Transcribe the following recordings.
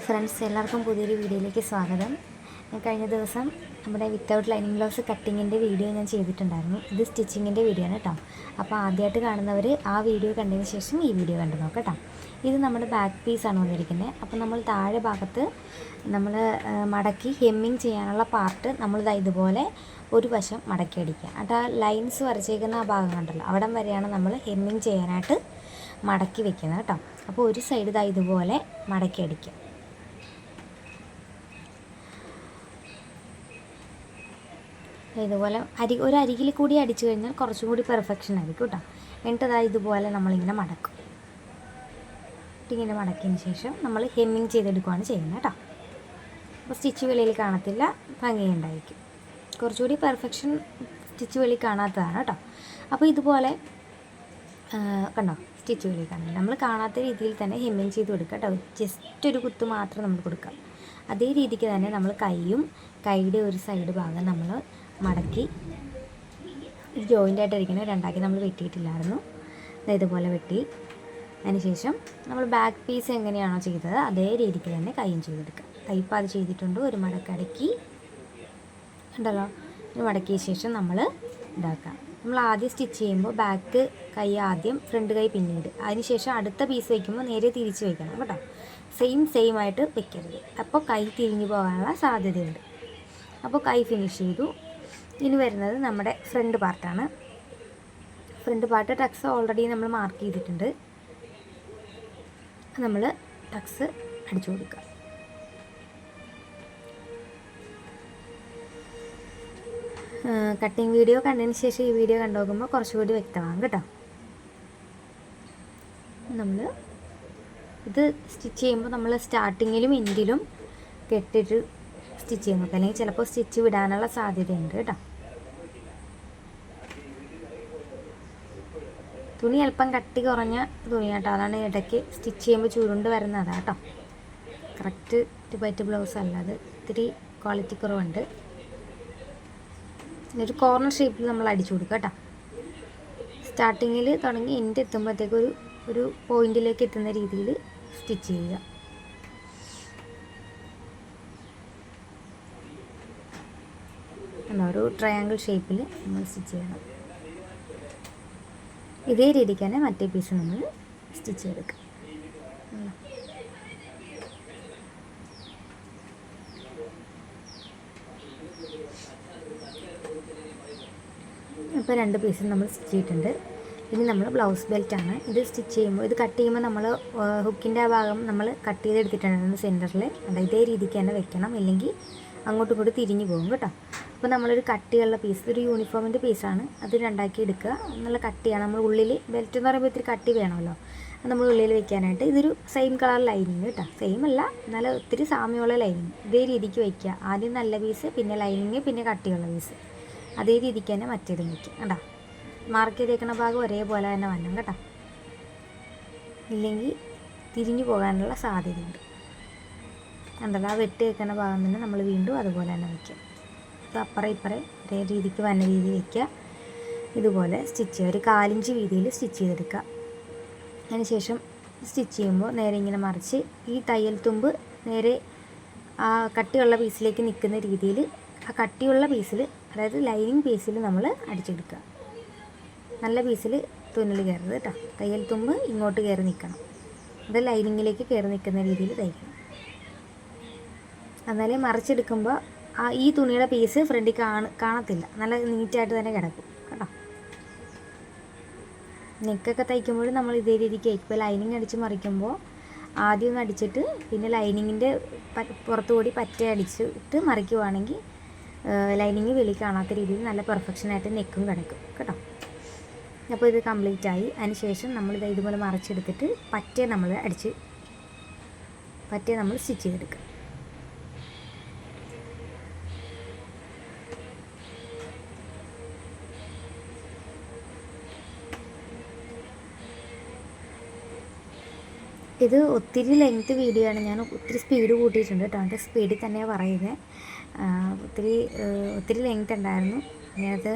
Friends, എല്ലാവർക്കും പുതിയൊരു വീഡിയോയിലേക്ക് സ്വാഗതം. കഴിഞ്ഞ ദിവസം നമ്മുടെ വിത്തൗട്ട് ലൈനിങ് ബ്ലൗസ് കട്ടിങ്ങിൻ്റെ വീഡിയോ ഞാൻ ചെയ്തിട്ടുണ്ടായിരുന്നു. ഇത് സ്റ്റിച്ചിങ്ങിൻ്റെ വീഡിയോ ആണ് കേട്ടോ. അപ്പോൾ ആദ്യമായിട്ട് കാണുന്നവർ ആ വീഡിയോ കണ്ടതിന് ശേഷം ഈ വീഡിയോ കണ്ടു നോക്കാം കേട്ടോ. ഇത് നമ്മുടെ ബാക്ക് പീസാണ് വന്നിരിക്കുന്നത്. അപ്പോൾ നമ്മൾ താഴെ ഭാഗത്ത് നമ്മൾ മടക്കി ഹെമ്മിങ് ചെയ്യാനുള്ള പാർട്ട് നമ്മളിത് ഇതുപോലെ ഒരു വശം മടക്കി അടിക്കുക. എന്നിട്ട് ആ ലൈൻസ് വരച്ചേക്കുന്ന ആ ഭാഗം കണ്ടല്ലോ, അവിടം വരെയാണ് നമ്മൾ ഹെമ്മിങ് ചെയ്യാനായിട്ട് മടക്കി വെക്കുന്നത് കേട്ടോ. അപ്പോൾ ഒരു സൈഡ് ഇതുപോലെ മടക്കി അടിക്കുക. ഇതുപോലെ ഒരു അരികിൽ കൂടി അടിച്ചു കഴിഞ്ഞാൽ കുറച്ചും കൂടി പെർഫെക്ഷൻ ആയിരിക്കും കേട്ടോ. എന്നിട്ട് ഇതുപോലെ നമ്മളിങ്ങനെ മടക്കും. ഇങ്ങനെ മടക്കിയതിന് ശേഷം നമ്മൾ ഹെമ്മിങ് ചെയ്തെടുക്കുകയാണ് ചെയ്യുന്നത് കേട്ടോ. അപ്പോൾ സ്റ്റിച്ച് വെളിയിൽ കാണത്തില്ല, ഭംഗിയുണ്ടായിരിക്കും. കുറച്ചുകൂടി പെർഫെക്ഷൻ സ്റ്റിച്ച് വെളിയിൽ കാണാത്തതാണ് കേട്ടോ. അപ്പോൾ ഇതുപോലെ കണ്ടോ, സ്റ്റിച്ച് വെളിയിൽ കാണില്ല, നമ്മൾ കാണാത്ത രീതിയിൽ തന്നെ ഹെമ്മിങ് ചെയ്ത് കൊടുക്കുക കേട്ടോ. ജസ്റ്റ് ഒരു കുത്ത് മാത്രം നമ്മൾ കൊടുക്കുക. അതേ രീതിക്ക് തന്നെ നമ്മൾ കൈയുടെ ഒരു സൈഡ് ഭാഗം നമ്മൾ മടക്കി ജോയിൻ്റായിട്ടിരിക്കുന്നത് രണ്ടാക്കി നമ്മൾ വെട്ടിയിട്ടില്ലായിരുന്നു. ഇതുപോലെ വെട്ടി അതിനുശേഷം നമ്മൾ ബാക്ക് പീസ് എങ്ങനെയാണോ ചെയ്തത് അതേ രീതിക്ക് തന്നെ കൈയും ചെയ്തെടുക്കുക. കൈപ്പം അത് ചെയ്തിട്ടുണ്ട്. ഒരു മടക്കടക്കി ഉണ്ടല്ലോ, ഒരു മടക്കിയ ശേഷം നമ്മൾ ഇതാക്കാം. നമ്മൾ ആദ്യം സ്റ്റിച്ച് ചെയ്യുമ്പോൾ ബാക്ക് കൈ ആദ്യം, ഫ്രണ്ട് കൈ പിന്നീട്, അതിനുശേഷം അടുത്ത പീസ് വയ്ക്കുമ്പോൾ നേരെ തിരിച്ച് വയ്ക്കണം കേട്ടോ. സെയിം ആയിട്ട് വെക്കരുത്, അപ്പോൾ കൈ തിരിഞ്ഞു പോകാനുള്ള സാധ്യതയുണ്ട്. അപ്പോൾ കൈ ഫിനിഷ് ചെയ്തു. ഇനി വരുന്നത് നമ്മുടെ ഫ്രണ്ട് പാർട്ടാണ്. ഫ്രണ്ട് പാർട്ട് ടക്സ് ഓൾറെഡി നമ്മൾ മാർക്ക് ചെയ്തിട്ടുണ്ട്. നമ്മൾ ടക്സ് അടിച്ചു കൊടുക്കുക. കട്ടിങ് വീഡിയോ കണ്ടതിന് ശേഷം ഈ വീഡിയോ കണ്ടു നോക്കുമ്പോൾ കുറച്ചുകൂടി വ്യക്തമാകും കേട്ടോ. നമ്മൾ ഇത് സ്റ്റിച്ച് ചെയ്യുമ്പോൾ നമ്മൾ സ്റ്റാർട്ടിങ്ങിലും എൻഡിലും കെട്ടിട്ട് സ്റ്റിച്ച് ചെയ്യുന്നു, അല്ലെങ്കിൽ ചിലപ്പോൾ സ്റ്റിച്ച് വിടാനുള്ള സാധ്യതയുണ്ട് കേട്ടോ. തുണി അല്പം കട്ടി കുറഞ്ഞ തുണി കേട്ടോ, അതാണ് ഇടയ്ക്ക് സ്റ്റിച്ച് ചെയ്യുമ്പോൾ ചുരുണ്ട് വരുന്നത് കേട്ടോ. കറക്റ്റ് ടിപ്പറ്റ് ബ്ലൗസ് അല്ല, അത് ഇത്തിരി ക്വാളിറ്റി കുറവുണ്ട്. ഒരു കോർണർ ഷേപ്പിൽ നമ്മൾ അടിച്ചു കൊടുക്കുക കേട്ടോ. സ്റ്റാർട്ടിങ്ങിൽ തുടങ്ങി എൻഡ് എത്തുമ്പോഴത്തേക്ക് ഒരു പോയിന്റിലേക്ക് എത്തുന്ന രീതിയിൽ സ്റ്റിച്ച് ചെയ്യുക. ഒരു ട്രയാങ്കിൾ ഷേപ്പിൽ നമ്മൾ സ്റ്റിച്ച് ചെയ്യണം. ഇതേ രീതിക്ക് തന്നെ മറ്റേ പീസ് നമ്മൾ സ്റ്റിച്ച് ചെയ്തെടുക്കുക. ഇപ്പോൾ രണ്ട് പീസും നമ്മൾ സ്റ്റിച്ച് ചെയ്തിട്ടുണ്ട്. ഇനി നമ്മൾ ബ്ലൗസ് ബെൽറ്റാണ്. ഇത് സ്റ്റിച്ച് ചെയ്യുമ്പോൾ, ഇത് കട്ട് ചെയ്യുമ്പോൾ നമ്മൾ ഹുക്കിൻ്റെ ആ ഭാഗം നമ്മൾ കട്ട് ചെയ്തെടുത്തിട്ടുണ്ടായിരുന്നു സെൻറ്ററിൽ. ഇതേ രീതിക്ക് തന്നെ വെക്കണം, ഇല്ലെങ്കിൽ അങ്ങോട്ടും ഇങ്ങോട്ടും തിരിഞ്ഞു പോകും കേട്ടോ. അപ്പോൾ നമ്മളൊരു കട്ടിയുള്ള പീസ്, ഒരു യൂണിഫോമിൻ്റെ പീസാണ്, അത് രണ്ടാക്കി എടുക്കുക. നല്ല കട്ടിയാണ്. നമ്മൾ ഉള്ളിൽ ബെൽറ്റ് എന്ന് പറയുമ്പോൾ ഇത്തിരി കട്ടി വേണമല്ലോ, അത് നമ്മൾ ഉള്ളിൽ വെക്കാനായിട്ട്. ഇതൊരു സെയിം കളർ ലൈനിങ് കേട്ടോ, സെയിം അല്ല എന്നാലും ഒത്തിരി സാമ്യമുള്ള ലൈനിങ്. ഇതേ രീതിക്ക് വയ്ക്കുക. ആദ്യം നല്ല പീസ്, പിന്നെ ലൈനിങ്, പിന്നെ കട്ടിയുള്ള പീസ്. അതേ രീതിക്ക് തന്നെ മറ്റേതും വയ്ക്കുക കേട്ടോ. മാർക്ക് ചെയ്തേക്കുന്ന ഭാഗം ഒരേപോലെ തന്നെ വരണം കേട്ടോ, ഇല്ലെങ്കിൽ തിരിഞ്ഞു പോകാനുള്ള സാധ്യതയുണ്ട്. കണ്ടല്ലോ, ആ വെട്ടി വെക്കുന്ന ഭാഗം തന്നെ നമ്മൾ വീണ്ടും അതുപോലെ തന്നെ വയ്ക്കുക. അപ്പോൾ അപ്പുറം ഇപ്പുറം ഒരേ രീതിക്ക് വന്ന രീതിയിൽ വയ്ക്കുക. ഇതുപോലെ സ്റ്റിച്ച് ചെയ്യുക. ഒരു 4 ഇഞ്ച് വീതിയിൽ സ്റ്റിച്ച് ചെയ്തെടുക്കുക. അതിനുശേഷം സ്റ്റിച്ച് ചെയ്യുമ്പോൾ നേരെ ഇങ്ങനെ മറിച്ച് ഈ തയ്യൽ തുമ്പ് നേരെ ആ കട്ടിയുള്ള പീസിലേക്ക് നിൽക്കുന്ന രീതിയിൽ ആ കട്ടിയുള്ള പീസിൽ, അതായത് ലൈനിങ് പീസിൽ നമ്മൾ അടിച്ചെടുക്കുക. നല്ല പീസിൽ തുന്നൽ കയറരുത് കേട്ടോ. തയ്യൽ തുമ്പ് ഇങ്ങോട്ട് കയറി നിൽക്കണം, അത് ലൈനിങ്ങിലേക്ക് കയറി നിൽക്കുന്ന രീതിയിൽ തയ്ക്കണം. എന്നാലേ മറിച്ചെടുക്കുമ്പോൾ ഈ തുണിയുടെ പീസ് ഫ്രണ്ടിൽ കാണത്തില്ല, നല്ല നീറ്റായിട്ട് തന്നെ കിടക്കും കേട്ടോ. നെക്കൊക്കെ തയ്ക്കുമ്പോഴും നമ്മൾ ഇതേ രീതിക്ക് ഇപ്പോൾ ലൈനിങ് അടിച്ച് മറിക്കുമ്പോൾ ആദ്യം ഒന്ന് അടിച്ചിട്ട് പിന്നെ ലൈനിങ്ങിൻ്റെ പുറത്തുകൂടി പറ്റ അടിച്ചിട്ട് മറിക്കുവാണെങ്കിൽ ലൈനിങ് വെളി കാണാത്ത രീതിയിൽ നല്ല പെർഫെക്ഷനായിട്ട് നെക്കും കിടക്കും കേട്ടോ. അപ്പോൾ ഇത് കംപ്ലീറ്റ് ആയി. അതിനുശേഷം നമ്മളിത് ഇതുപോലെ മറിച്ചെടുത്തിട്ട് പറ്റേ നമ്മൾ സ്റ്റിച്ച് ചെയ്തെടുക്കുക. ഇത് ഒത്തിരി ലെങ്ത്ത് വീഡിയോ ആണ്, ഞാൻ ഒത്തിരി സ്പീഡ് കൂട്ടിയിട്ടുണ്ട് കേട്ടോ. എൻ്റെ സ്പീഡിൽ തന്നെയാണ് പറയുന്നത്. ഒത്തിരി ലെങ്ത്ത് ഉണ്ടായിരുന്നു, ഞാനത്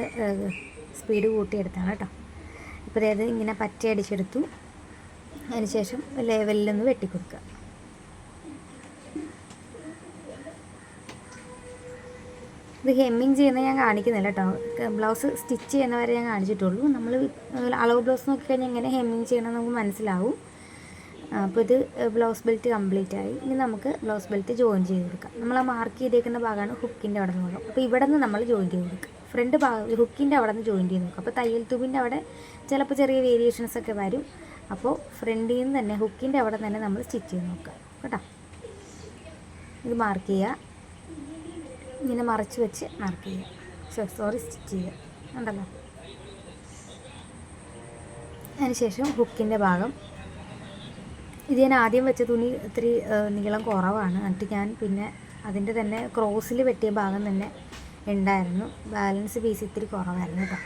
സ്പീഡ് കൂട്ടിയെടുത്താണ് കേട്ടോ. ഇപ്പോൾ അത് ഇങ്ങനെ പറ്റി അടിച്ചെടുത്തു. അതിനുശേഷം ലെവലിലൊന്ന് വെട്ടിക്കൊടുക്കുക. ഇത് ഹെമ്മിങ് ചെയ്യുന്നത് ഞാൻ കാണിക്കുന്നില്ല കേട്ടോ. ബ്ലൗസ് സ്റ്റിച്ച് ചെയ്യുന്നവരെ ഞാൻ കാണിച്ചിട്ടുള്ളൂ. നമ്മൾ അളവ് ബ്ലൗസ് നോക്കിക്കഴിഞ്ഞാൽ എങ്ങനെ ഹെമ്മിങ് ചെയ്യണമെന്ന് നമുക്ക് മനസ്സിലാവും. അപ്പോൾ ഇത് ബ്ലൗസ് ബെൽറ്റ് കംപ്ലീറ്റ് ആയി. ഇനി നമുക്ക് ബ്ലൗസ് ബെൽറ്റ് ജോയിൻ ചെയ്ത് കൊടുക്കാം. നമ്മൾ ആ മാർക്ക് ചെയ്തേക്കുന്ന ഭാഗമാണ് ഹുക്കിൻ്റെ അവിടെ നിന്ന് ഭാഗം. അപ്പോൾ ഇവിടെ നിന്ന് നമ്മൾ ജോയിൻ ചെയ്ത് കൊടുക്കുക. ഫ്രണ്ട് ഭാഗം ഹുക്കിൻ്റെ അവിടെ നിന്ന് ജോയിൻ ചെയ്ത് നോക്കുക. അപ്പോൾ തയ്യൽ തുമ്പിൻ്റെ അവിടെ ചിലപ്പോൾ ചെറിയ വേരിയേഷൻസ് ഒക്കെ വരും. അപ്പോൾ ഫ്രണ്ടിൽ നിന്ന് തന്നെ ഹുക്കിൻ്റെ അവിടെ തന്നെ നമ്മൾ സ്റ്റിച്ച് ചെയ്ത് നോക്കുക കേട്ടോ. ഇത് മാർക്ക് ചെയ്യുക, ഇങ്ങനെ മറച്ച് വെച്ച് മാർക്ക് ചെയ്യുക, സ്റ്റിച്ച് ചെയ്യുക ഉണ്ടല്ലോ. അതിനുശേഷം ഹുക്കിൻ്റെ ഭാഗം ഇത് ഞാൻ ആദ്യം വെച്ച തുണി ഇത്തിരി നീളം കുറവാണ്. എന്നിട്ട് ഞാൻ പിന്നെ അതിൻ്റെ തന്നെ ക്രോസിൽ വെട്ടിയ ഭാഗം തന്നെ ഉണ്ടായിരുന്നു. ബാലൻസ് പീസ് ഇത്തിരി കുറവായിരുന്നു കേട്ടോ.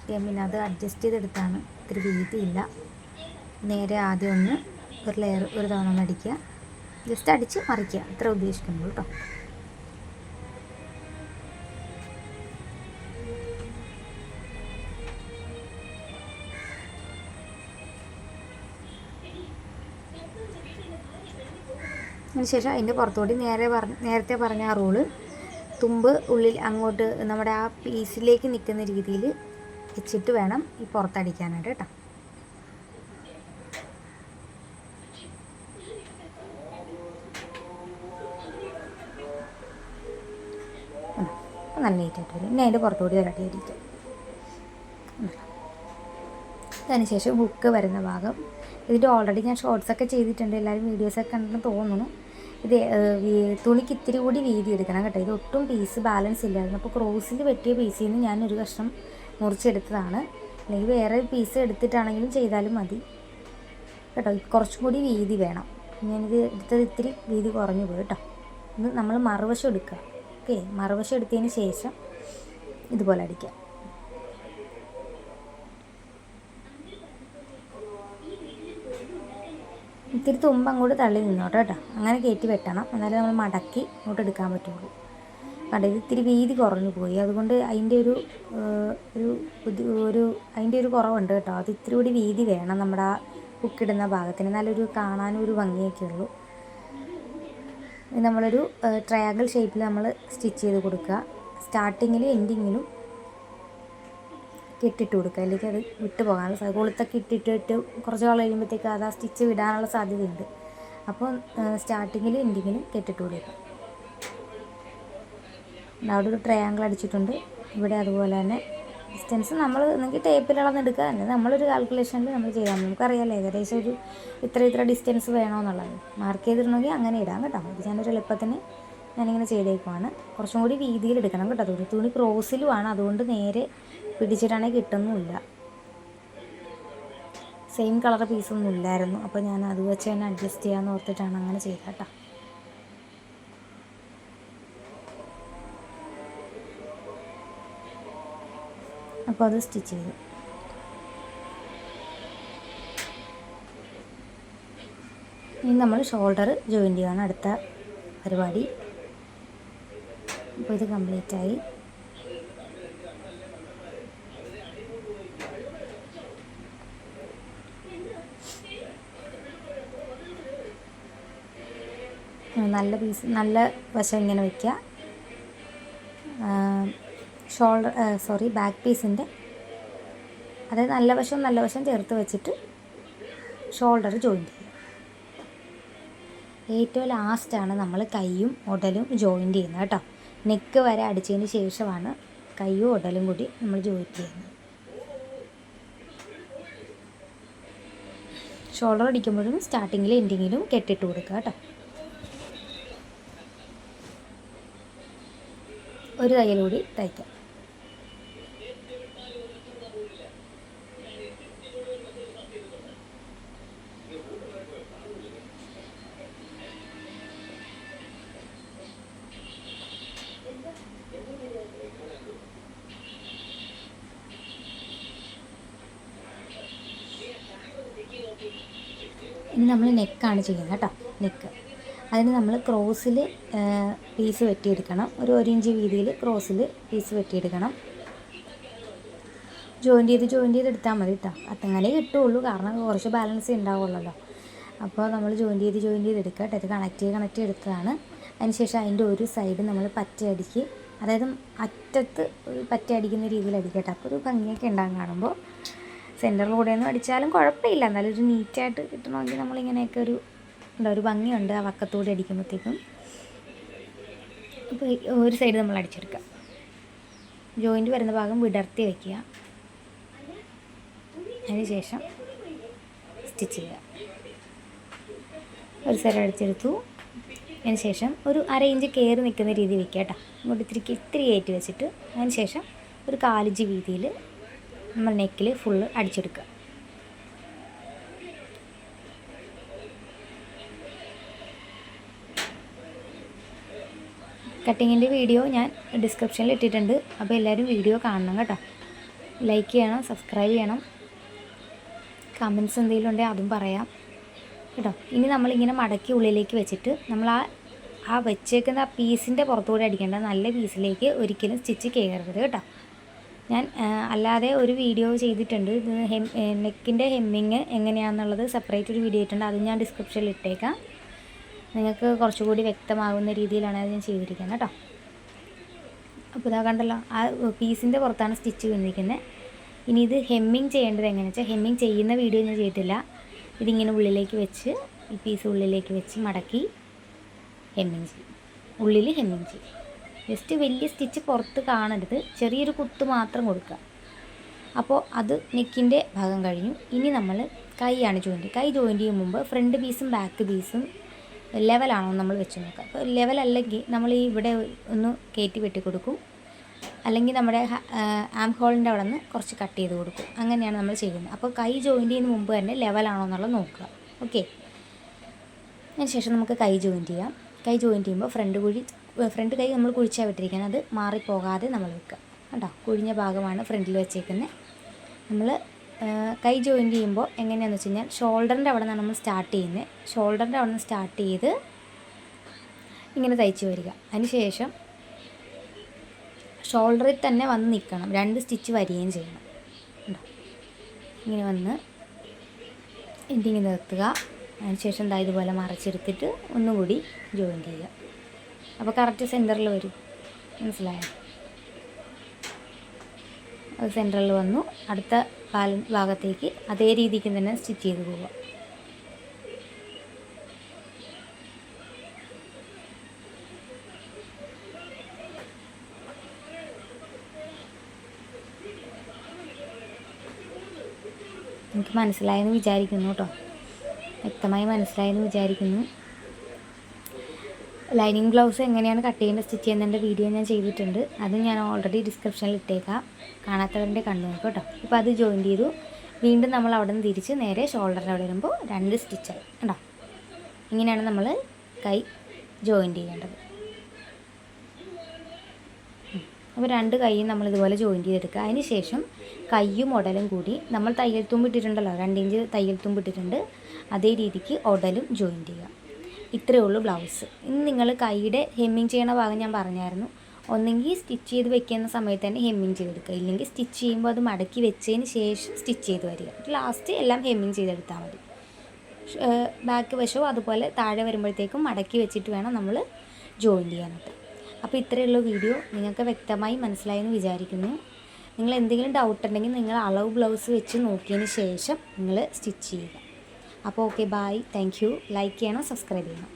ഞാൻ പിന്നെ അത് അഡ്ജസ്റ്റ് ചെയ്തെടുത്താണ്. ഇത്തിരി വീതിയില്ല. നേരെ ആദ്യം ഒന്ന് ഒരു ലെയർ ഒരു തവണ ഒന്ന് അടിക്കുക, ജസ്റ്റ് അടിച്ച് മറിക്കുക, അത്ര ഉദ്ദേശിക്കുന്നുള്ളൂ കേട്ടോ. അതിനുശേഷം അതിൻ്റെ പുറത്തോടി നേരത്തെ പറഞ്ഞ ആ റോള് തുമ്പ് ഉള്ളിൽ അങ്ങോട്ട് നമ്മുടെ ആ പീസിലേക്ക് നിൽക്കുന്ന രീതിയിൽ വെച്ചിട്ട് വേണം ഈ പുറത്തടിക്കാനായിട്ട് കേട്ടോ. നല്ല നീറ്റായിട്ട് വരും. ഇനി അതിൻ്റെ പുറത്തോടി റെഡി ആയിരിക്കും. അതിനുശേഷം ഹുക്ക് വരുന്ന ഭാഗം ഇതിൻ്റെ ഓൾറെഡി ഞാൻ ഷോർട്സൊക്കെ ചെയ്തിട്ടുണ്ട്, എല്ലാവരും വീഡിയോസൊക്കെ കണ്ടെന്ന് തോന്നുന്നു. ഇത് തുണിക്ക് ഇത്തിരി കൂടി വീതി എടുക്കണം കേട്ടോ. ഇത് ഒട്ടും പീസ് ബാലൻസ് ഇല്ലായിരുന്നു. അപ്പോൾ ക്രോസിൽ വെട്ടിയ പീസിൽ നിന്ന് ഞാനൊരു കഷ്ണം മുറിച്ചെടുത്തതാണ്. അല്ലെങ്കിൽ വേറെ പീസ് എടുത്തിട്ടാണെങ്കിലും ചെയ്താലും മതി കേട്ടോ. കുറച്ചും കൂടി വീതി വേണം. ഞാനിത് എടുത്തത് ഇത്തിരി വീതി കുറഞ്ഞു പോയി കേട്ടോ. ഇത് നമ്മൾ മറുവശം എടുക്കുക. ഓക്കെ, മറുവശം എടുത്തതിന് ശേഷം ഇതുപോലെ അടിക്കുക. ഇത്തിരി തുമ്പ് അങ്ങോട്ട് തള്ളി നിന്നോട്ടെ കേട്ടോ. അങ്ങനെ കയറ്റി വെട്ടണം, എന്നാലും നമ്മൾ മടക്കി ഇങ്ങോട്ട് എടുക്കാൻ പറ്റുള്ളൂ. കണ്ടോ, ഇത് ഇത്തിരി വീതി കുറഞ്ഞു പോയി. അതുകൊണ്ട് അതിൻ്റെ ഒരു കുറവുണ്ട് കേട്ടോ. അത് ഇത്തിരി കൂടി വീതി വേണം നമ്മുടെ ആ ഹുക്കിടുന്ന ഭാഗത്തിന്, നല്ലൊരു കാണാനും ഒരു ഭംഗിയൊക്കെ ഉള്ളൂ. നമ്മളൊരു ട്രയാങ്കിൾ ഷേപ്പിൽ നമ്മൾ സ്റ്റിച്ച് ചെയ്ത് കൊടുക്കുക. സ്റ്റാർട്ടിങ്ങിലും എൻഡിങ്ങിലും കെട്ടിട്ട് കൊടുക്കുക, അല്ലെങ്കിൽ അത് വിട്ട് പോകാനുള്ള സാധ്യത. കൊളുത്തൊക്കെ ഇട്ടിട്ട് കുറച്ച് നാൾ കഴിയുമ്പോഴത്തേക്ക് അത് ആ സ്റ്റിച്ച് വിടാനുള്ള സാധ്യതയുണ്ട്. അപ്പോൾ സ്റ്റാർട്ടിങ്ങിലും എൻഡിങ്ങിലും കെട്ടിട്ട് കൊടുക്കുക. അവിടെ ഒരു ട്രയാങ്കിൾ അടിച്ചിട്ടുണ്ട്. ഇവിടെ അതുപോലെ തന്നെ ഡിസ്റ്റൻസ് നമ്മൾ നിങ്ങൾക്ക് ടേപ്പിൽ അളന്നെടുക്കുക, അല്ലെങ്കിൽ നമ്മളൊരു കാൽക്കുലേഷനിൽ നമ്മൾ ചെയ്താൽ നമുക്കറിയാമല്ലോ ഏകദേശം ഒരു ഇത്ര ഡിസ്റ്റൻസ് വേണമെന്നുള്ളത്. മാർക്ക് ചെയ്തിടണമെങ്കിൽ അങ്ങനെ ഇടാം കേട്ടോ. ഇത് ഞാനൊരു എളുപ്പത്തിന് ഞാനിങ്ങനെ ചെയ്തേക്കുവാണ്. കുറച്ചും കൂടി വീതിയിൽ എടുക്കണം കേട്ടോ. തുണി ക്രോസിലുമാണ്, അതുകൊണ്ട് നേരെ പിടിച്ചിട്ടാണെങ്കിൽ കിട്ടുന്നുമില്ല. സെയിം കളർ പീസൊന്നും ഇല്ലായിരുന്നു. അപ്പോൾ ഞാൻ അത് വെച്ച് തന്നെ അഡ്ജസ്റ്റ് ചെയ്യാമെന്ന് ഓർത്തിട്ടാണ് അങ്ങനെ ചെയ്തത് കേട്ടോ. അപ്പോൾ അത് സ്റ്റിച്ച് ചെയ്തു. ഇനി നമ്മൾ ഷോൾഡർ ജോയിൻ ചെയ്യുകയാണ് അടുത്ത പരിപാടി. അപ്പോൾ ഇത് കംപ്ലീറ്റ് ആയി. നല്ല വശം ഇങ്ങനെ വയ്ക്കുക. ബാക്ക് പീസിൻ്റെ അതായത് നല്ല വശം ചേർത്ത് വെച്ചിട്ട് ഷോൾഡർ ജോയിൻ ചെയ്യുക. ഏറ്റവും ലാസ്റ്റാണ് നമ്മൾ കൈയും ഉടലും ജോയിൻ ചെയ്യുന്നത് കേട്ടോ. നെക്ക് വരെ അടിച്ചതിന് ശേഷമാണ് കൈയും ഉടലും കൂടി നമ്മൾ ജോയിൻ ചെയ്യുന്നത്. ഷോൾഡർ അടിക്കുമ്പോഴും സ്റ്റാർട്ടിങ്ങിലും എൻഡിങ്ങിലും കെട്ടിട്ട് കൊടുക്കുക കേട്ടോ. ഒരു തയ്യൽ കൂടി തയ്ക്കാം. ഇനി നമ്മൾ നെക്കാണ് ചെയ്യുന്നത് കേട്ടോ. നെക്ക് അതിന് നമ്മൾ ക്രോസിൽ പീസ് വെട്ടിയെടുക്കണം. ഒരു 1 ഇഞ്ച് വീതിയിൽ ക്രോസിൽ പീസ് വെട്ടിയെടുക്കണം. ജോയിൻ ചെയ്ത് എടുത്താൽ മതി കേട്ടോ. അത്തങ്ങനെ കിട്ടുള്ളൂ, കാരണം കുറച്ച് ബാലൻസ് ഉണ്ടാവുള്ളല്ലോ. അപ്പോൾ നമ്മൾ ജോയിൻ ചെയ്ത് എടുക്കുക കേട്ടോ. ഇത് കണക്ട് ചെയ്ത് എടുത്തതാണ്. അതിനുശേഷം അതിൻ്റെ ഒരു സൈഡ് നമ്മൾ പറ്റയടിക്ക് അതായത് അറ്റത്ത് ഒരു പറ്റ അടിക്കുന്ന രീതിയിൽ അടിക്കട്ടെ. അപ്പോൾ ഒരു ഭംഗിയൊക്കെ ഉണ്ടാകും കാണുമ്പോൾ. സെൻറ്ററിലൂടെ ഒന്നും അടിച്ചാലും കുഴപ്പമില്ല, എന്നാലും ഒരു നീറ്റായിട്ട് കിട്ടണമെങ്കിൽ നമ്മളിങ്ങനെയൊക്കെ ഒരു ഭംഗിയുണ്ട് ആ വക്കത്തൂടെ അടിക്കുമ്പോഴത്തേക്കും. അപ്പോൾ ഒരു സൈഡ് നമ്മൾ അടിച്ചെടുക്കുക. ജോയിൻറ്റ് വരുന്ന ഭാഗം വിടർത്തി വയ്ക്കുക. അതിന് ശേഷം സ്റ്റിച്ച് ചെയ്യുക. ഒരു സൈഡ് അടിച്ചെടുത്തു. അതിന് ശേഷം ഒരു 1/2 ഇഞ്ച് കയറി നിൽക്കുന്ന രീതി വയ്ക്കുക കേട്ടോ. ഇങ്ങോട്ട് ഇത്തിരി കയറ്റി വെച്ചിട്ട് അതിന് ശേഷം ഒരു 1/4 ഇഞ്ച് വീതിയിൽ നമ്മൾ നെക്കിൽ ഫുള്ള് അടിച്ചെടുക്കുക. കട്ടിങ്ങിൻ്റെ വീഡിയോ ഞാൻ ഡിസ്ക്രിപ്ഷനിൽ ഇട്ടിട്ടുണ്ട്. അപ്പോൾ എല്ലാവരും വീഡിയോ കാണണം കേട്ടോ. ലൈക്ക് ചെയ്യണം, സബ്സ്ക്രൈബ് ചെയ്യണം. കമൻറ്റ്സ് എന്തെങ്കിലും ഉണ്ടെങ്കിൽ അതും പറയാം കേട്ടോ. ഇനി നമ്മളിങ്ങനെ മടക്കി ഉള്ളിലേക്ക് വെച്ചിട്ട് നമ്മൾ ആ വെച്ചേക്കുന്ന ആ പീസിൻ്റെ പുറത്തുകൂടെ അടിക്കേണ്ട, നല്ല പീസിലേക്ക് ഒരിക്കലും സ്റ്റിച്ച് കയറരുത് കേട്ടോ. ഞാൻ അല്ലാതെ ഒരു വീഡിയോ ചെയ്തിട്ടുണ്ട്, ഇത് നെക്കിൻ്റെ ഹെമ്മിങ് എങ്ങനെയാണെന്നുള്ളത് സെപ്പറേറ്റ് ഒരു വീഡിയോ ഇട്ടുണ്ട്. അത് ഞാൻ ഡിസ്ക്രിപ്ഷനിൽ ഇട്ടേക്കാം. നിങ്ങൾക്ക് കുറച്ചുകൂടി വ്യക്തമാകുന്ന രീതിയിലാണ് അത് ഞാൻ ചെയ്തിരിക്കുന്നത് കേട്ടോ. അപ്പോൾ ഇതാ കണ്ടല്ലോ, ആ പീസിൻ്റെ പുറത്താണ് സ്റ്റിച്ച് വന്നിരിക്കുന്നത്. ഇനി ഇത് ഹെമ്മിങ് ചെയ്യേണ്ടത് എങ്ങനെയാണെന്ന് വെച്ചാൽ, ഹെമ്മിങ് ചെയ്യുന്ന വീഡിയോ ഞാൻ ചെയ്തിട്ടില്ല. ഇതിങ്ങനെ ഉള്ളിലേക്ക് വെച്ച്, ഈ പീസ് ഉള്ളിലേക്ക് വെച്ച് മടക്കി ഹെമ്മിങ് ചെയ്യും. ഉള്ളിൽ ഹെമ്മിങ് ചെയ്യും. ജസ്റ്റ് വലിയ സ്റ്റിച്ച് പുറത്ത് കാണരുത്, ചെറിയൊരു കുത്ത് മാത്രം കൊടുക്കുക. അപ്പോൾ അത് നെക്കിൻ്റെ ഭാഗം കഴിഞ്ഞു. ഇനി നമ്മൾ കൈയാണ് ജോയിൻറ്റ്. കൈ ജോയിൻറ്റ് ചെയ്യും മുമ്പ് ഫ്രണ്ട് പീസും ബാക്ക് പീസും ലെവലാണോ നമ്മൾ വെച്ച് നോക്കുക. അപ്പോൾ ലെവലല്ലെങ്കിൽ നമ്മൾ ഈ ഇവിടെ ഒന്ന് കയറ്റി വെട്ടി കൊടുക്കും, അല്ലെങ്കിൽ നമ്മുടെ ആം ഹോളിൻ്റെ അവിടെ നിന്ന് കുറച്ച് കട്ട് ചെയ്ത് കൊടുക്കും. അങ്ങനെയാണ് നമ്മൾ ചെയ്യുന്നത്. അപ്പോൾ കൈ ജോയിൻറ്റ് ചെയ്യുന്ന മുമ്പ് തന്നെ ലെവലാണോ എന്നുള്ളത് നോക്കുക. ഓക്കെ, അതിന് ശേഷം നമുക്ക് കൈ ജോയിൻറ്റ് ചെയ്യാം. കൈ ജോയിൻറ്റ് ചെയ്യുമ്പോൾ ഫ്രണ്ട് കൈ നമ്മൾ കുഴിച്ചാൽ വിട്ടിരിക്കുന്നത്, അത് മാറിപ്പോകാതെ നമ്മൾ വെക്കുക കേട്ടോ. കുഴിഞ്ഞ ഭാഗമാണ് ഫ്രണ്ടിൽ വെച്ചേക്കുന്നത്. നമ്മൾ കൈ ജോയിൻറ്റ് ചെയ്യുമ്പോൾ എങ്ങനെയാണെന്ന് വെച്ച് കഴിഞ്ഞാൽ, ഷോൾഡറിൻ്റെ അവിടെ നിന്നാണ് നമ്മൾ സ്റ്റാർട്ട് ചെയ്യുന്നത്. ഷോൾഡറിൻ്റെ അവിടെ നിന്ന് സ്റ്റാർട്ട് ചെയ്ത് ഇങ്ങനെ തയ്ച്ച് വരിക. അതിന് ശേഷം ഷോൾഡറിൽ തന്നെ വന്ന് നിൽക്കണം, 2 സ്റ്റിച്ച് വരികയും ചെയ്യണം. ഇങ്ങനെ വന്ന് എൻഡിങ് നിർത്തുക. അതിനുശേഷം ദാ ഇതുപോലെ മറച്ചെടുത്തിട്ട് ഒന്നുകൂടി ജോയിൻറ്റ് ചെയ്യുക. അപ്പോൾ കറക്റ്റ് സെൻറ്ററിൽ വരും. മനസ്സിലായോ? അത് സെൻറ്ററിൽ വന്നു. അടുത്ത ഭാഗത്തേക്ക് അതേ രീതിക്ക് തന്നെ സ്റ്റിച്ച് ചെയ്ത് പോവുക. എനിക്ക് മനസ്സിലായെന്ന് വിചാരിക്കുന്നു കേട്ടോ. വ്യക്തമായി മനസ്സിലായെന്ന് വിചാരിക്കുന്നു. ലൈനിങ് ബ്ലൗസ് എങ്ങനെയാണ് കട്ട് ചെയ്യേണ്ടത്, സ്റ്റിച്ച് ചെയ്യുന്നതിൻ്റെ വീഡിയോ ഞാൻ ചെയ്തിട്ടുണ്ട്. അത് ഞാൻ ഓൾറെഡി ഡിസ്ക്രിപ്ഷനിൽ ഇട്ടേക്കാം. കാണാത്തവരുടെ കണ്ടു നോക്കും കേട്ടോ. ഇപ്പോൾ അത് ജോയിൻറ്റ് ചെയ്തു. വീണ്ടും നമ്മൾ അവിടെ നിന്ന് തിരിച്ച് നേരെ ഷോൾഡറിൻ്റെ അവിടെ വരുമ്പോൾ 2 സ്റ്റിച്ചായി കേട്ടോ. ഇങ്ങനെയാണ് നമ്മൾ കൈ ജോയിൻറ്റ് ചെയ്യേണ്ടത്. അപ്പോൾ 2 കൈയും നമ്മളിതുപോലെ ജോയിൻറ്റ് ചെയ്തെടുക്കുക. അതിന് ശേഷം കയ്യും ഉടലും കൂടി നമ്മൾ തയ്യൽ തുമ്പ് ഇട്ടിട്ടുണ്ടല്ലോ, 2 ഇഞ്ച് തയ്യൽ തുമ്പ് ഇട്ടിട്ടുണ്ട്, അതേ രീതിക്ക് ഉടലും ജോയിൻറ്റ് ചെയ്യുക. ഇത്രയേ ഉള്ളൂ ബ്ലൗസ്. ഇനി നിങ്ങൾ കൈയുടെ ഹെമ്മിങ് ചെയ്യണ ഭാഗം ഞാൻ പറഞ്ഞായിരുന്നു. ഒന്നെങ്കിൽ സ്റ്റിച്ച് ചെയ്ത് വെക്കുന്ന സമയത്ത് തന്നെ ഹെമ്മിങ് ചെയ്തെടുക്കുക, ഇല്ലെങ്കിൽ സ്റ്റിച്ച് ചെയ്യുമ്പോൾ അത് മടക്കി വെച്ചതിന് ശേഷം സ്റ്റിച്ച് ചെയ്ത് വരിക. ലാസ്റ്റ് എല്ലാം ഹെമ്മിങ് ചെയ്തെടുത്താൽ മതി. ബാക്ക് വശവും അതുപോലെ താഴെ വരുമ്പോഴത്തേക്കും മടക്കി വെച്ചിട്ട് വേണം നമ്മൾ ജോയിൻറ്റ് ചെയ്യാനായിട്ട്. അപ്പോൾ ഇത്രയുള്ള വീഡിയോ നിങ്ങൾക്ക് വ്യക്തമായി മനസ്സിലായെന്ന് വിചാരിക്കുന്നു. നിങ്ങൾ എന്തെങ്കിലും ഡൗട്ട് ഉണ്ടെങ്കിൽ നിങ്ങൾ അളവ് ബ്ലൗസ് വെച്ച് നോക്കിയതിന് ശേഷം നിങ്ങൾ സ്റ്റിച്ച് ചെയ്യുക. അപ്പോൾ okay, bye, thank you. Like ചെയ്യണം, സബ്സ്ക്രൈബ് ചെയ്യണം.